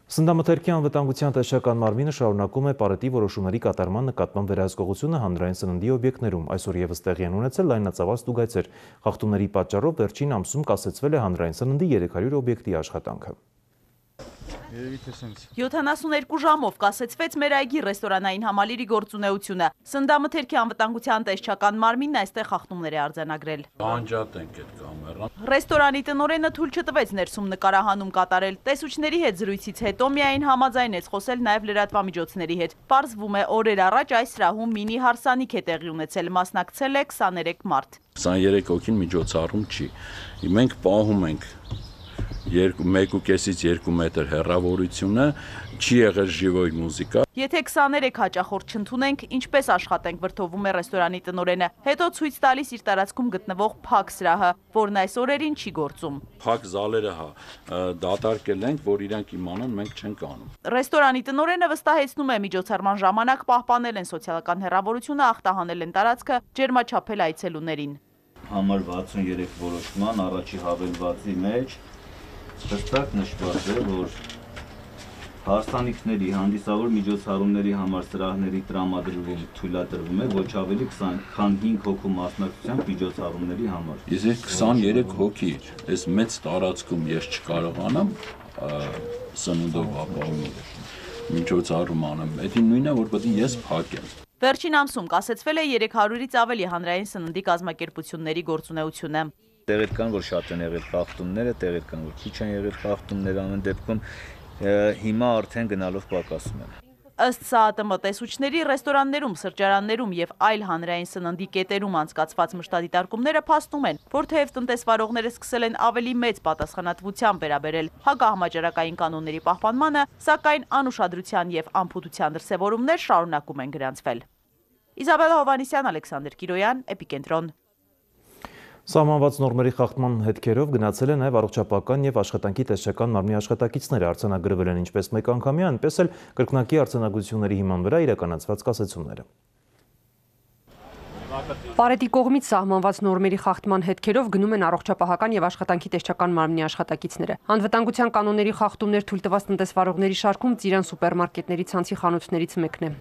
Սննդամթերքի անվտանգության տեսչական մարմինը շարունակում է պարետի որոշումների կատարման նկատմամբ վերահսկողությունը հանրային սննդի օբյեկտներում։ Այսօր ևս տեղի են ունեցել լայնածավալ ստուգայցեր։ Խախտումների պատճառով վերջին ամսում կասեցվել է հանրային սննդի 300 օբյեկտի աշխատանքը։ 72 ժամով կասեցվեց մեր այգի ռեստորանային համալիրի գործունեությունը։ Սննդամթերքի անվտանգության տեսչական մարմինն այստեղ խախտումներ է արձանագրել։ Անջատենք այդ կամերան։ Ռեստորանի տնօրենը թույլ չտվեց ներսում նկարահանում կատարել։ Տեսուչների հետ զրույցից հետո միայն համաձայնեց խոսել նաև լրատվամիջոցների հետ։ Պարզվում է, օրեր առաջ այս սրահում մինի հարսանիք է տեղի ունեցել, մասնակցել է 23 մարդ։ 23 հոգին միջոցառում չի։ Մենք պահում ենք 1.5-ից 2 մետր հեռավորությունը, չի եղել ժիվոյ մուզիկա։ Եթե 23 հաճախորդ չընդունենք, ինչպես աշխատենք, վրդովում է ռեստորանի տնօրենը։ Հետո ցույց տալիս իր տարածքում գտնվող փակ սրահը, որն այս օրերին չի գործում։ Փակ զալերը դատարկել ենք, որ իրանք իմանան, մենք չենք անում։ Ռեստորանի տնօրենը վստահեցնում է, միջոցառման ժամանակ պահպանել են սոցիալական հեռավորությունը, ախտահանել են տարածքը, ջերմաչափել այցելուներին։ Համար 63 որոշման առաջի հավելվածի մեջ հստակ նշված է, որ հարսանիքների, հանդիսավոր միջոցառումների համար սրահների տրամադրվում թույլատրվում է ոչ ավելի քան 5 հոգու մասնակցությամբ միջոցառումների համար։ Իսկ 23 հոգի, այս մեծ տարածքում ես չկարողանամ սննդով ապահովել միջոցառում անեմ, դա նույնն է, որ պետք է ես փակեմ։ Վերջին ամսում կասեցվել է 300-ից ավելի հանրային սննդի կազմակերպությունների գործունեությունը։ Տեղեր կան, որ շատ են եղել խախտումները, տեղեր կան, որ քիչ են եղել խախտումները, ամեն դեպքում հիմա արդեն գնալով պակասում են։ Ըստ ՍԱԱՏՄ տեսուչների ռեստորաններում, սրճարաններում եւ այլ հանրային սննդի կետերում անցկացված մշտադիտարկումները փաստում են, որ թեև տնտեսվարողները սկսել են ավելի մեծ պատասխանատվությամբ վերաբերել հակահամաճարակային կանոնների պահպանմանը, սակայն անուշադրության եւ անփութության դրսեւորումներ շարունակում են գրանցվել։ Իզաբելլա Հովհաննիսյան, Ալեքսանդր Կիրոյան, Էպիկենտրոն։ Սահմանված նորմերի խախտման հետքերով գնացել է նաև առողջապահական եւ աշխատանքի տեսչական մարմնի աշխատակիցները, արձանագրվել են ինչպես մեկ անգամյա, այնպես էլ կրկնակի արձանագրությունների հիման վրա իրականացված կասեցումները։ Պարետի կողմից սահմանված նորմերի խախտման հետքերով գնում են առողջապահական եւ աշխատանքի տեսչական մարմնի աշխատակիցները։ Անվտանգության կանոնների խախտումներ թույլ տված տնտեսվարողների շարքում Ծիրան սուպերմարկետների ցանցի խանութներից մեկն է։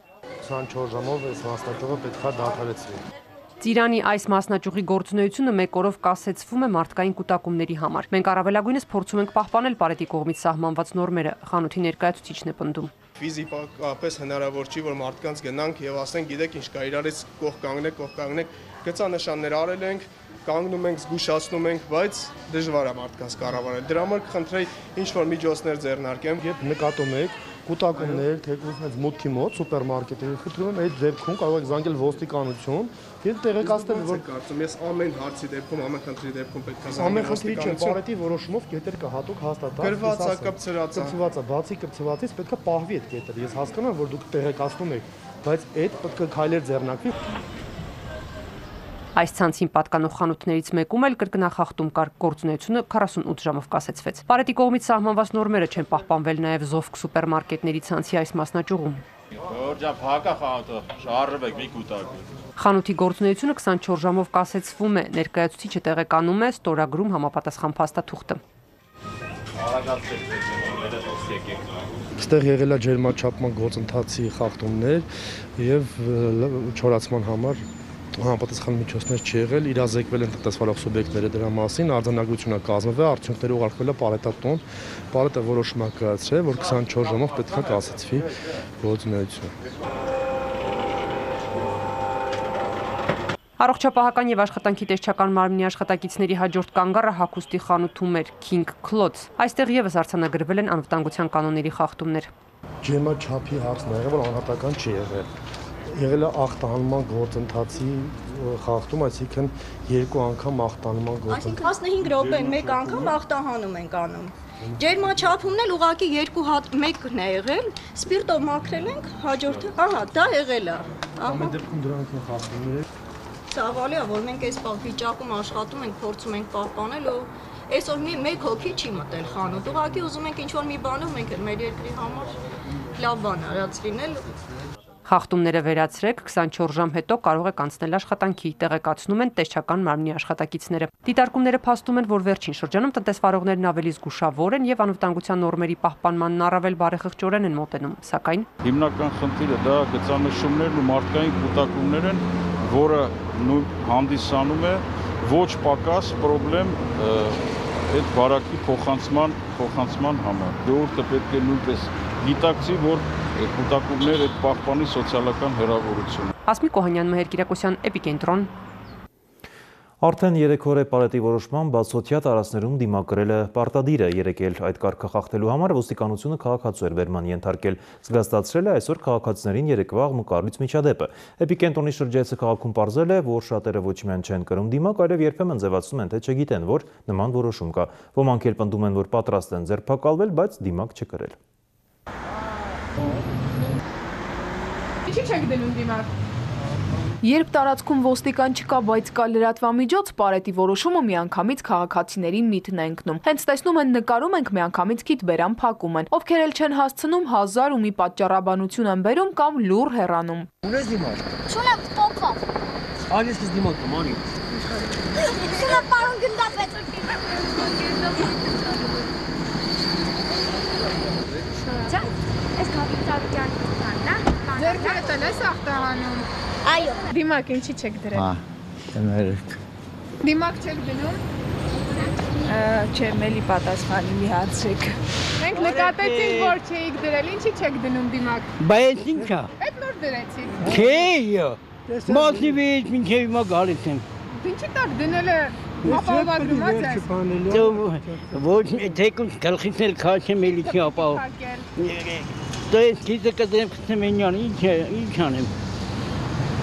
24 ժամով այս մասնաճյուղը պետք է դադարեցվի։ Ծիրանի այս մասնաճյուղի գործունեությունը մեկ օրով կասեցվում է մարդկային կուտակումների համար։ Մենք առավելագույնս փորձում ենք պահպանել Պարետի կողմից սահմանված նորմերը, խանութի ներկայացուցիչն է պնդում։ Ֆիզիկապես հնարավոր չի, որ մարդկանց գնանք եւ ասենք, գիտեք ինչ կա, իրարից կողք կանգնեք, գծանշաններ արել ենք, կանգնում ենք, զգուշացնում ենք, բայց դժվար է մարդկանց կառավարել։ Դրա համար կխնդրեի ինչ որ միջոցներ ձեռնարկեմ։ Երբ նկատում եք կուտակումներ, թեկուզ հենց մուտքի մոտ սուպերմարկետերի, խնդրում եմ այդ դեպքում կարող եք զանգել ոստիկանություն եւ տեղեկացնել, որ կարծում ես ամեն հարցի դեպքում, ամեն խնդրի դեպքում պետք է զանգել։ Ամեն խնդրի չէ, Պարետի որոշումով կետեր կա հատուկ հաստատած։ Գրված է, կպցրած է։ Բացի կպցվածից պետք է պահվի այդ կետերը։ Ես հասկանում եմ, որ դուք տեղեկացնում եք, բայց այդ պետք է քայլեր ձեռնարկվի։ Այս ցանցին պատկանող խանութներից մեկում էլ կրկնախախտում կար, գործունեությունը 48 ժամով կասեցվեց։ Պարետի կողմից սահմանված նորմերը չեն պահպանվել նաև Զովք սուպերմարկետների ցանցի այս մասնաճյուղում։ Խանութի գործունեությունը 24 ժամով կասեցվում է, ներկայացուցիչը տեղեկանում է, ստորագրում համապատասխան փաստաթուղթը։ Այստեղ եղել է ջերմաչափման գործընթացի խախտումներ եւ չորացման համար համապատասխան միջոցներ չի եղել, իրազեկվել են տնտեսվարող սուբյեկտները դրա մասին, արձանագրություն է կազմվել, արդյունքները ուղարկվել է Պարետատուն, Պարետը որոշում է կայացրել, որ 24 ժամով պետք է կասեցվի գործունեությունը։ Առողջապահական եւ աշխատանքի տեսչական մարմնի աշխատակիցների հաջորդ կանգառը հագուստի խանութում էր King Clothes։ Այստեղ եւս արձանագրվել են անվտանգության կանոնների խախտումներ։ Ջերմաչափի հարցն է եղել, որ անհատական չի եղել։ Եղել է ախտահանման գործընթացի խախտում, այսինքն երկու անգամ ախտահանման գործընթաց։ Այսինքն 15 րոպե մեկ անգամ ախտահանում ենք անում։ Ջերմաչափումն էլ ուղղակի երկու հատ մեկն է եղել, սպիրտով մաքրել ենք, հաջորդը, ահա, դա եղել է։ Ամեն դեպքում դրանք են խախտումները։ Ցավալի է, որ մենք այս վիճակում աշխատում ենք, փորձում ենք պահպանել ու այսօր մեկ հոգի չի մտել խանութ։ Ուղղակի ուզում ենք ինչ-որ մի բանով մենք էլ մեր երկրի համար լավ բան արած լինել։ Խախտումները վերացրեք, 24 ժամ հետո կարող եք անցնել աշխատանքի, տեղեկացնում են տեսչական մարմնի աշխատակիցները։ Դիտարկումները փաստում են, որ վերջին շրջանում տնտեսվարողներն ավելի զգուշավոր են եւ անվտանգության նորմերի պահպանմանն առավել բարեխղճորեն են մոտենում, սակայն հիմնական խնդիրը դա գծանշումներն ու մարդկային կուտակումներ են, որը հանդիսանում է ոչ պակաս խնդրեմ այդ բարակի փոխանցման համար։ Ժողովուրդը պետք է նույնպես գիտակցի, որ կուտակումներ այդ պահպանի սոցիալական հեռավորությունը։ Ասմիկ Օհանյան, Մհեր Կիրակոսյան, Էպիկենտրոն։ Արդեն 3 օր է Պարետի որոշման բացօթյա տարածքներում դիմակրել է պարտադիրը, երեկել այդ կարգը խախտելու համար ոստիկանությունը քաղաքացու էր վերման ենթարկել, զգաստացրել է այսօր քաղաքացիներին երեկվա աղմուկառույց միջադեպը։ Էպիկենտրոնի շրջայցը քաղաքում պարզել է, որ շատերը ոչ միայն չեն կրում դիմակ, այլև երբեմն ձևացնում են, թե չգիտեն, որ նման որոշում կա։ Ոմանք էլ պնդում են, որ պատրաստ են ձերբակալվել, բայց դիմակ չկրել։ Ինչի՞ չեք դնում դիմակ։ Երբ տարածքում ոստիկան չկա, բայց կա լրատվամիջոց, Պարետի որոշումը միանգամից քաղաքացիների միտն է ընկնում։ Հենց տեսնում են, նկարում ենք, միանգամից քիթ բերան փակում են։ Ովքեր էլ չեն հասցնում, 1000 ու մի պատճառաբանություն են բերում կամ լուռ հեռանում։ Ունես դիմակ։ Չունեմ տոքով։ Ալիս քեզ դիմակ կում, անի։ Սա պարոն գնդապետ։ Չա, այս կապիտալության տաննա։ Ձերքերը տել ես ախտահանում։ Այո։ Դիմակ ինչի չեք դրել։ Դեմերեք։ Դիմակ չեք դնում։ Չէ, մելի պատասխանի մի հարցեք։ Մենք նկատեցինք, որ չէիք դրել, ինչի չեք դնում դիմակ։ Բայց ինչա։ Այդ նոր դրեցիք։ Չէ։ Մոսիվից մինչև հիմա գալիս եմ։ Ինչի տակ դնել է ապահովագրված է։ Ոչ, թեկուզ գլխից էլ քաշեմ էլի չի ապահով։ Դե քիզը կդեմ քնեմենյան ինչ անեմ։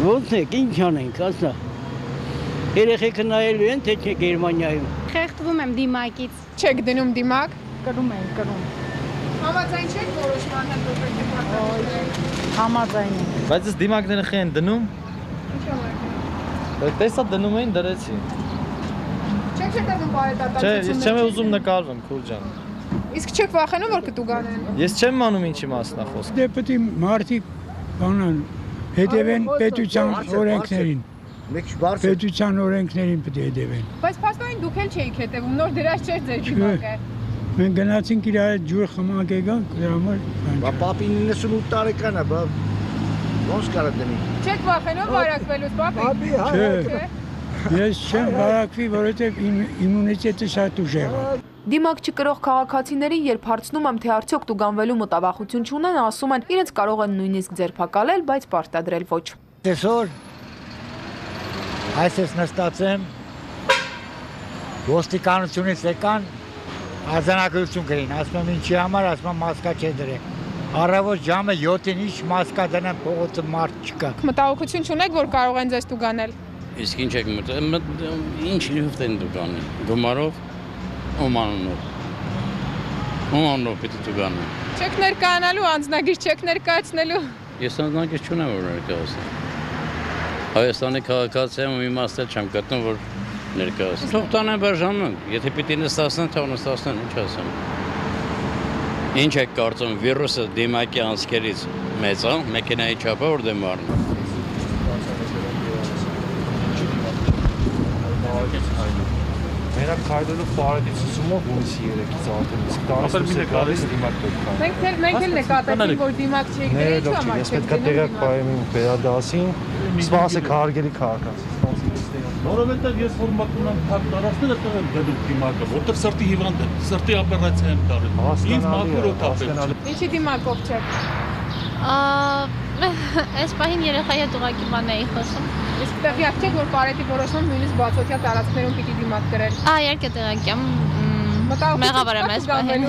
Ոնց է, ինչ անենք, ասա։ Երեխեքը նայելու են, թե չէ Գերմանիայում։ Խեղդվում եմ դիմակից։ Չեք դնում դիմակ։ Կրում եմ, կրում։ Համաձայն չեք որոշման հետ որ պետք է պարտադրել։ Համաձայն եմ։ Բայց ես դիմակները խեն դնում։ Ինչո՞վ եք։ Տեսա դնում էին դրեցի։ Չեք հետևում բարետատանցությունները։ Չէ, ես չեմ ուզում նկարվեմ, քուր ջան։ Իսկ չեք վախենում որ կտուգանեն։ Ես չեմ անում ինչի մասն է խոսքը։ Դե պետք է մարդիկ բանան հետևեն պետության օրենքներին։ Պետության օրենքներին պետք է հետևեն։ Բայց փաստորեն դուք էլ չէիք հետևում, նոր դրած չէր ձեր դիմակը։ Մենք գնացինք իր այդ ջուր խմակ եկանք, դրա համար։ Բա պապին 98 տարեկան է, բա ոնց կարա դնի։ Չեք վախենում վարակվելուց, պապի։ Չէ։ Ես չեմ վարակվի, որովհետև իմունիտետը շատ ուժեղ է։ Դիմակ չկրող քաղաքացիներին, երբ հարցնում եմ, թե արդյոք տուգանվելու մտավախություն չունեն, ասում են, իրենց կարող են նույնիսկ ձերբակալել, բայց պարտադրել ոչ։ Այսօր այս նստած եմ ոստիկանությունից եկան արձանագրություն գրին, ասում եմ ինչի համար, ասում եմ մասկա չէ դրել։ Առավոտ ժամը 7-ին ինչ մասկա դնեմ, փողոցը մարդ չկա։ Մտահոգություն չունեք, որ կարող են ձեզ տուգանել։ Իսկ ինչ եք ինչ լուտ են տուգանել, գումարով, ոմանունով պետք է տուգանել։ Չեք ներկայանալու, անձնագիր չեք ներկայացնելու։ Ես անձնագիր չունեմ, որ ներկայացնեմ։ Հայաստանի քաղաքացիայում իմաստել չեմ գտնում, որ ներկայացնեմ։ Թող տանեն բաժանում, եթե պիտի նստացնեն, թող նստացնեն, ինչ ասեմ։ Ինչ եք կարծում, վիրուսը դիմակի անցքերից մեծ է, մեքենայի չափը որ դեմ առնում։ Մենակ քայլելու պարետից ուսումով հունիսի 3-ից արդեն իսկ տարածքից է գալիս դիմակ պետք է։ Մենք էլ նկատեցինք, որ դիմակ չեք դրել, ինչու համար չեք դնում։ Ես պետք է տեղյակ պահեմ իմ վերադասին, սպասեք հարգելի քաղաքացի։ Որովհետև ես որ մտնում եմ թափ տարածքները տեղ եմ դնում դիմակը, որտեղ սրտի հիվանդ եմ, սրտի օպերացիա եմ տարել։ Ինձ մաքուր ու թափել։ Ինչի դիմակով չեք։ Այս պահին երեխայի հետ ուղղակի բան էի խոսում։ Իսկ տեղյակ չեք, որ պարետի որոշում նույնիսկ բացօթյա տարածքներում պիտի դիմակ դրել։ Իհարկե տեղյակ եմ։ Մեղավոր եմ այս պահին։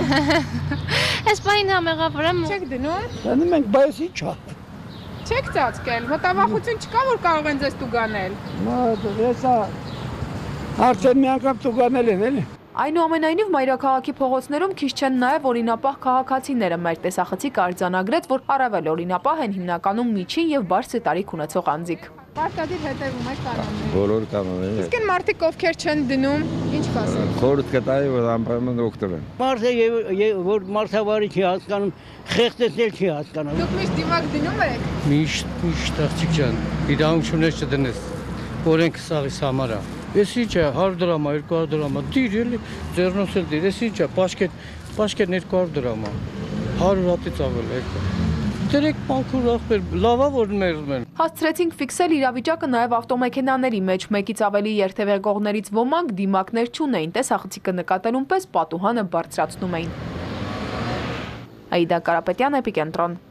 Այս պահին մեղավոր եմ։ Չեք դնում։ Դնում ենք, բայց ի՞նչ է։ Չեք ծածկել, մտավախություն չկա, որ կարող են ձեզ տուգանել։ Հեսա արդեն մի անգամ տուգանել են, էլի։ Այնուամենայնիվ մայրաքաղաքի փողոցներում քիչ չեն նաև օրինապահ քաղաքացիները։ Մեր տեսախցիկ արձանագրեց, որ առավել օրինապահ են հիմնականում միջին եւ բարձր տարիք ունեցող անձիկ։ Պարտադիր հետևում եք կանոններին։ Բոլոր կանոններին։ Իսկ այն մարդիկ ովքեր չեն դնում, ինչ կասեք։ Խորհուրդ կտայի, որ անպայման օգտվեն։ Մարդը որ մարդավարի չի հասկանում, խեղդեցնել չի հասկանում։ Դուք միշտ դիմակ դնում եք։ Միշտ աղջիկ ջան, իրավունք չունես չդնես։ Օրենքը սաղից համար է։ Ես ինչ է 100 դրամ, 200 դրամ, դիր էլի, ձեռնոց էլ դիր, ես ինչ է, պաշկետ 200 դրամ, 100 հատից ավել եկա։ Դրեք մաքուր ախպեր, լավա որ մերում են։ Հասցրեցինք ֆիքսել իրավիճակը նաև ավտոմեքենաների մեջ, մեկից ավելի երթևեկողներից ոմանք դիմակներ չունեին, տեսախցիկը նկատելուն պես պատուհանը բարձրացնում էին։ Աիդա Կարապետյան, Էպիկենտրոն։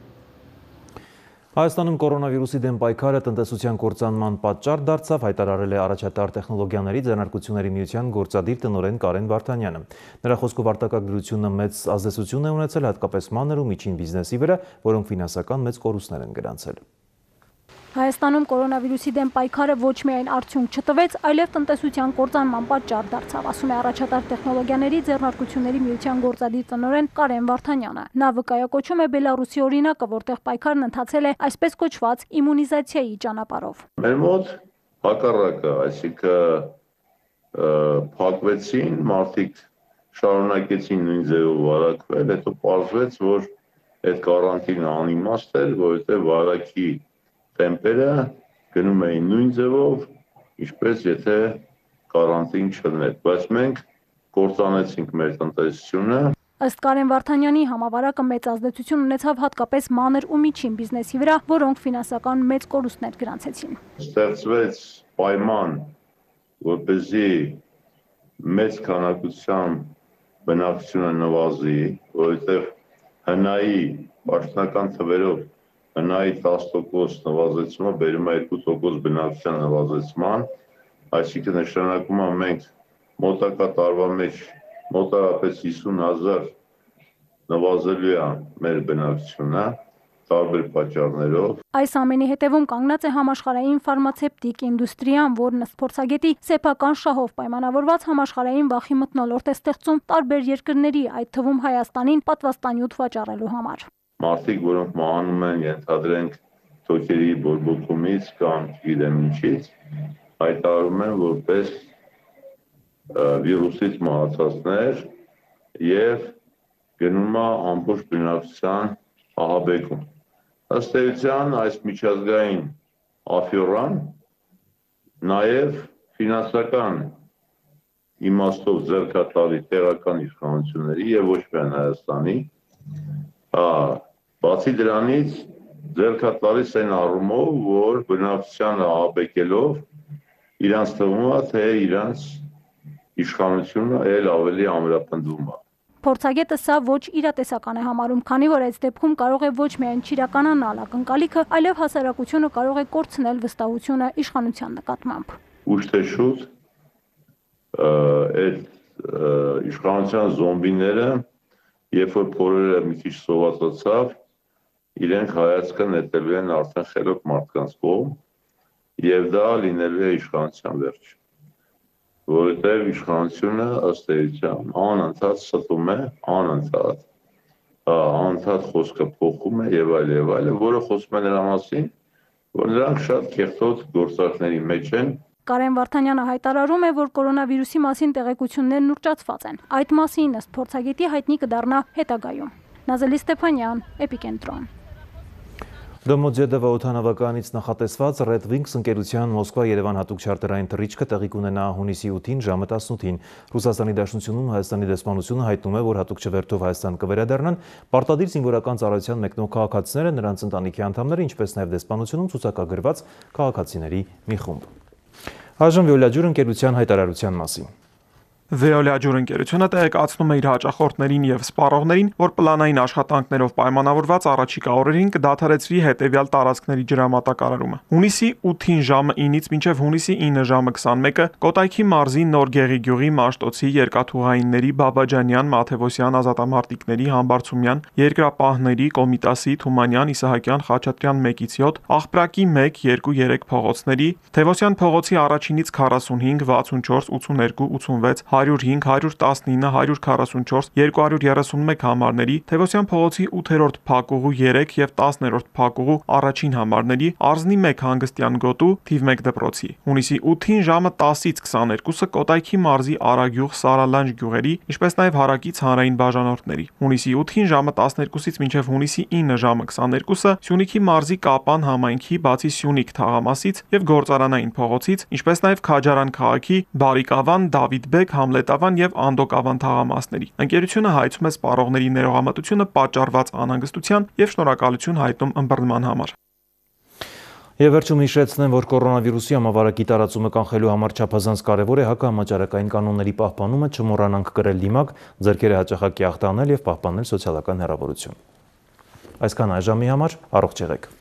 Հայաստանում կորոնավիրուսի դեմ պայքարը տնտեսության կործանման պատճառ դարձավ, հայտարարել է առաջատար տեխնոլոգիաների ձեռնարկությունների միության գործադիր տնօրեն Կարեն Վարդանյանը։ Նրա խոսքով արտակարգությունը մեծ ազդեցություն է ունեցել հատկապես մանր ու միջին բիզնեսի վրա, որոնք ֆինանսական մեծ կորուստներ են գրանցել։ Հայաստանում կորոնավիրուսի դեմ պայքարը ոչ միայն արդյունք չտվեց, այլև տնտեսության կործանման պատճառ դարձավ, ասում է առաջատար տեխնոլոգիաների ձեռնարկությունների միության գործադիր տնօրեն Կարեն Վարդանյանը։ Նա վկայակոչում է Բելարուսի օրինակը, որտեղ պայքարն ընթացել է այսպես կոչված իմունիզացիայի ճանապարհով։ Մեր մոտ հակառակը, այսինքն փակվեցին, մարդիկ շարունակեցին նույն ձևով վարակվել, հետո պարզվեց, որ այդ կարանտինը անիմաստ էր, որովհետև վարակի տեմպերը գնում էին նույն ձևով, ինչպես եթե կարանտին չլներ, բայց մենք կործանեցինք մեր տնտեսությունը։ Ըստ Կարեն Վարդանյանի համավարակը մեծ ազդեցություն ունեցավ հատկապես մանր ու միջին բիզնեսի վրա, որոնք ֆինանսական մեծ կորուստներ գրանցեցին։ Ստեղծվեց պայման, որպեսզի մեծ քանակությամբ բնակչությունը նվազի, որովհետև հնայի պաշտոնական թվերով հնայի 10% նվազեցումը բերում է 2% բնակչության նվազեցման, այսինքն նշանակում է մենք մոտակա տարվա մեջ մոտավորապես 50,000 նվազելու է մեր բնակչությունը տարբեր պատճառներով։ Այս ամենի հետևում կանգնած է համաշխարհային ֆարմացևտիկ ինդուստրիան, որն ըստ փորձագետի սեփական շահով պայմանավորված համաշխարհային վախի մթնոլորտ է ստեղծում տարբեր երկրների, այդ թվում Հայաստանին պատվաստանյութ վաճառելու համար։ Մարդիկ, որոնք մահանում են, ենթադրենք թոքերի բորբոքումից կամ գիտեմ ինչից, հայտարարում են որպես վիրուսից մահացածներ եւ գնում է ամբողջ բնակչության ահաբեկում։ Ըստ էության այս միջազգային աֆյորան նաև ֆինանսական իմաստով ձեռքատալի տեղական իշխանությունների եւ ոչ միայն Հայաստանի, բացի դրանից ձեռքատալիս այն առումով, որ բնակչությանը ահաբեկելով իրանց թվում է, թե իրանց իշխանությունը ել ավելի ամրապնդվում է։ Փորձագետը սա ոչ իրատեսական է համարում, քանի որ այս դեպքում կարող է ոչ միայն չիրականանալ ակնկալիքը, այլև հասարակությունը կարող է կորցնել վստահությունը իշխանության նկատմամբ։ Ուշ թե շուտ այդ իշխանության զոմբիները, երբ որ փորերը մի քիչ սովածացավ, իրենք հայացքը նետելու են արդեն խելոք մարդկանց կողմ եւ դա լինելու է իշխանության վերջ, որովհետեւ իշխանությունը ըստ էության անընդհատ ստում է, անընդհատ խոսքը փոխում է եւ այլ, որը խոսում է նրա մասին, որ նրանք շատ կեղտոտ գործարքների մեջ են։ Կարեն Վարդանյանը հայտարարում է, որ կորոնավիրուսի մասին տեղեկություններն ուռճացված են։ Այդ մասին ըստ փորձագետի հայտնի կդառնա հետագայում։ Նազելի Ստեփանյան, Էպիկենտրոն։ Դոմոդեդովա օդանավականից նախատեսված Red Wings ընկերության Մոսկվա-Երևան հատուկ չարտերային թռիչքը տեղի կունենա հունիսի 8-ին ժամը 18-ին։ Ռուսաստանի Դաշնությունում Հայաստանի դեսպանությունը հայտնում է, որ հատուկ չվերթով Հայաստան կվերադառնան պարտադիր զինվորական ծառայության մեկնող քաղաքացիները, նրանց ընտանիքի անդամները, ինչպես նաև դեսպանությունում ցուցակագրված քաղաքացիների մի խումբ։ Այժմ Վիոլաջուր ընկերության հայտարարության մասին։ Վեոլաջուր ընկերությունը տեղեկացնում է իր հաճախորդներին եւ սպառողներին, որ պլանային աշխատանքներով պայմանավորված առաջիկա օրերին կդադարեցվի հետեւյալ տարածքների ջրամատակարարումը։ Հունիսի 8-ին ժամը 9-ից մինչև հունիսի 9 ժամը 21-ը Կոտայքի մարզի Նորգեղի գյուղի Մաշտոցի երկաթուղայինների Բաբաջանյան, Մաթևոսյան, Ազատամարտիկների, Համբարձումյան, Երկրապահների, Կոմիտասի, Թումանյան, Իսահակյան, Խաչատրյան 1-ից 7, Աղբրակի 1, 2, 3 փողոցների, Թևոսյան փողոցի առաջինից 45, 64, 82, 86 105, 119, 144, 231 համարների, Թևոսյան փողոցի 8-րդ փակուղու 3 եւ 10-րդ փակուղու առաջին համարների, Արզնի 1 հանգստյան գոտու, թիվ 1 դպրոցի։ Հունիսի 8-ին ժամը 10-ից 22-ը Կոտայքի մարզի Արագյուղ, Սարալանջ գյուղերի, ինչպես նաեւ հարակից հանրային բաժանորդների։ Հունիսի 8-ին ժամը 12-ից մինչև հունիսի 9 ժամը 22-ը Սյունիքի մարզի Կապան համայնքի, բացի Սյունիք թաղամասից եւ Գործարանային փողոցից, ինչպես նաեւ Քաջարան քաղաքի Բարիկավան, Դավիթբեկ, Համլետավան եւ Անդոկավան թաղամասների։ Ընկերությունը հայցում է սպառողների ներողամտությունը պատճառված անհանգստության եւ շնորհակալություն հայտնում ըմբռնման համար։ Եվ վերջում հիշեցնեմ, որ կորոնավիրուսի համավարակի տարածումը կանխելու համար չափազանց կարևոր է հակահամաճարակային կանոնների պահպանումը, չմոռանանք կրել դիմակ, ձեռքերը հաճախակի ախտանել եւ պահպանել սոցիալական հեռավորություն։ Այսքան այժմի համար, առողջ եղեք։